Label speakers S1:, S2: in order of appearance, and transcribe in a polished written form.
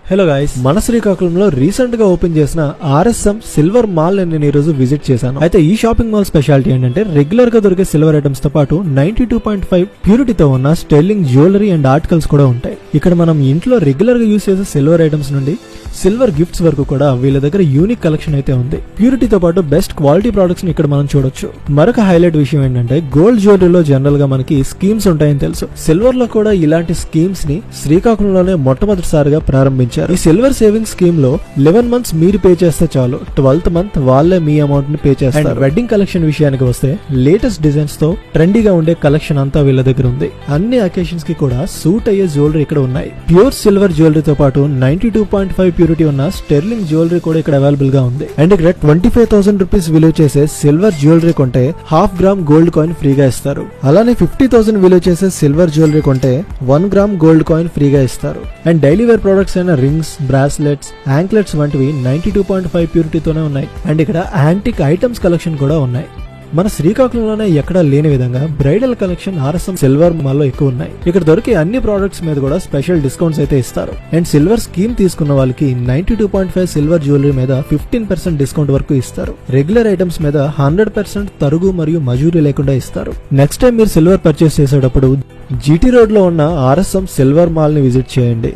S1: Hello guys, మన శ్రీకాకుళంలో recent గా ఓపెన్ చేసిన ఆర్ఎస్ఎం సిల్వర్ మాల్ నేను ఈ రోజు విజిట్ చేశాను. అయితే ఈ షాపింగ్ మాల్ స్పెషాలిటీ ఏంటంటే రెగ్యులర్ గా దొరికే సిల్వర్ ఐటమ్స్ తో పాటు 92.5 ప్యూరిటీతో ఉన్న స్టెర్లింగ్ జ్యువెలరీ అండ్ ఆర్టికల్స్ కూడా ఉంటాయి. ఇక్కడ మనం ఇంట్లో రెగ్యులర్ గా యూస్ చేసే సిల్వర్ ఐటమ్స్ నుండి సిల్వర్ గిఫ్ట్స్ వరకు కూడా వీళ్ళ దగ్గర యూనిక్ కలెక్షన్ అయితే ఉంది. ప్యూరిటీతో పాటు బెస్ట్ క్వాలిటీ ప్రొడక్ట్స్ ని ఇక్కడ మనం చూడొచ్చు. మరొక హైలైట్ విషయం ఏంటంటే గోల్డ్ జ్యువెలరీలో జనరల్ గా మనకి స్కీమ్స్ ఉంటాయని తెలుసు. సిల్వర్ లో కూడా ఇలాంటి స్కీమ్స్ ని శ్రీకాకుళంలోనే మొట్టమొదటిసారిగా ప్రారంభించారు. ఈ సిల్వర్ సేవింగ్ స్కీమ్ లో 11 మంత్స్ మీరు పే చేస్తే చాలు, 12th మంత్ వాళ్ళే మీ అమౌంట్ ని పే చేస్తారు. వెడ్డింగ్ కలెక్షన్ విషయానికి వస్తే లేటెస్ట్ డిజైన్స్ తో ట్రెండీగా ఉండే కలెక్షన్ అంతా వీళ్ళ దగ్గర ఉంది. అన్ని అకేషన్స్ కి కూడా సూట్ అయ్యే జ్యువెలరీ ఇక్కడ ఉన్నాయి. ప్యూర్ సిల్వర్ జ్యువెలరీతో పాటు 92.5 ప్యూరిటీ ఉన్న స్టెర్లింగ్ జ్యువెలరీ కూడా ఇక్కడ అవైలబుల్ గా ఉంది. అండ్ ఇక్కడ 25,000 రూపీస్ విలువ చేసే సిల్వర్ జ్యువెలరీ కొంటే 1/2 గ్రామ్ గోల్డ్ కాయిన్ ఫ్రీగా ఇస్తారు. అలానే 50,000 విలువ చేసే సిల్వర్ జ్యువెలరీ కొంటే 1 గ్రామ్ గోల్డ్ కాయిన్ ఫ్రీగా ఇస్తారు. అండ్ డైలీ వేర్ ప్రొడక్ట్స్ అయిన రింగ్స్, బ్రాస్లెట్స్, యాంక్లెట్స్ వంటివి 92.5 ప్యూరిటీతోనే ఉన్నాయి. అండ్ ఇక్కడ యాంటిక్ ఐటమ్స్ కలెక్షన్ కూడా ఉన్నాయి. మన శ్రీకాకుళంలోనే ఎక్కడా లేని విధంగా bridal collection RSM silver mall లో ఎక్కువ ఉన్నాయి. ఇక్కడ దొరికే అన్ని ప్రొడక్ట్స్ మీద కూడా స్పెషల్ డిస్కౌంట్స్ అయితే ఇస్తారు. అండ్ సిల్వర్ స్కీమ్ తీసుకున్న వాళ్ళకి 92.5 సిల్వర్ జ్యువెలరీ మీద 15% డిస్కౌంట్ వరకు ఇస్తారు. రెగ్యులర్ ఐటమ్స్ మీద 100% తరుగు మరియు మజూరీ లేకుండా ఇస్తారు. నెక్స్ట్ టైం మీరు సిల్వర్ పర్చేస్ చేసేటప్పుడు జీటీ రోడ్ లో ఉన్న ఆర్ఎస్ఎం సిల్వర్ మాల్ ని విజిట్ చేయండి.